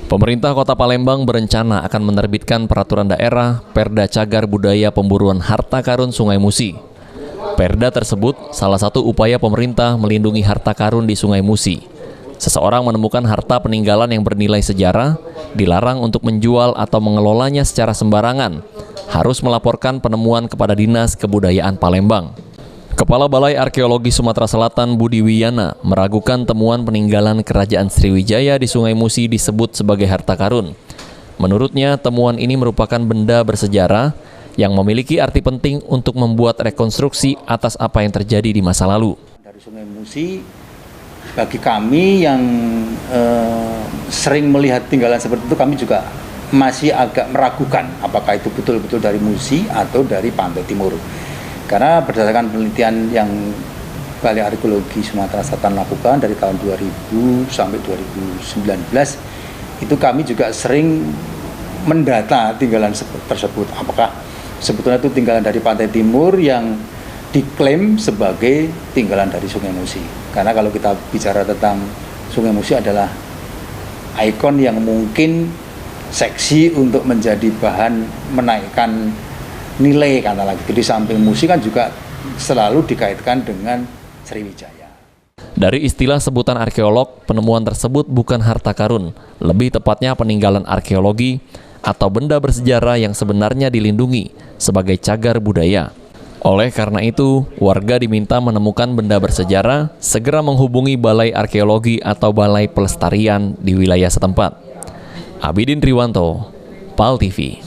Pemerintah Kota Palembang berencana akan menerbitkan peraturan daerah Perda Cagar Budaya Pemburuan Harta Karun Sungai Musi. Perda tersebut salah satu upaya pemerintah melindungi harta karun di Sungai Musi. Seseorang menemukan harta peninggalan yang bernilai sejarah, dilarang untuk menjual atau mengelolanya secara sembarangan, harus melaporkan penemuan kepada Dinas Kebudayaan Palembang. Kepala Balai Arkeologi Sumatera Selatan Budi Wiyana meragukan temuan peninggalan Kerajaan Sriwijaya di Sungai Musi disebut sebagai harta karun. Menurutnya, temuan ini merupakan benda bersejarah yang memiliki arti penting untuk membuat rekonstruksi atas apa yang terjadi di masa lalu. Dari Sungai Musi, bagi kami yang sering melihat tinggalan seperti itu, kami juga masih agak meragukan apakah itu betul-betul dari Musi atau dari Pantai Timur. Karena berdasarkan penelitian yang Balai Arkeologi Sumatera Selatan lakukan dari tahun 2000 sampai 2019, itu kami juga sering mendata tinggalan tersebut. Apakah sebetulnya itu tinggalan dari Pantai Timur yang diklaim sebagai tinggalan dari Sungai Musi. Karena kalau kita bicara tentang Sungai Musi adalah ikon yang mungkin seksi untuk menjadi bahan menaikkan nilai kata lagi. Di samping Musi kan juga selalu dikaitkan dengan Sriwijaya. Dari istilah sebutan arkeolog, penemuan tersebut bukan harta karun, lebih tepatnya peninggalan arkeologi atau benda bersejarah yang sebenarnya dilindungi sebagai cagar budaya. Oleh karena itu, warga diminta menemukan benda bersejarah, segera menghubungi Balai Arkeologi atau Balai Pelestarian di wilayah setempat. Abidin Triwanto, PAL TV.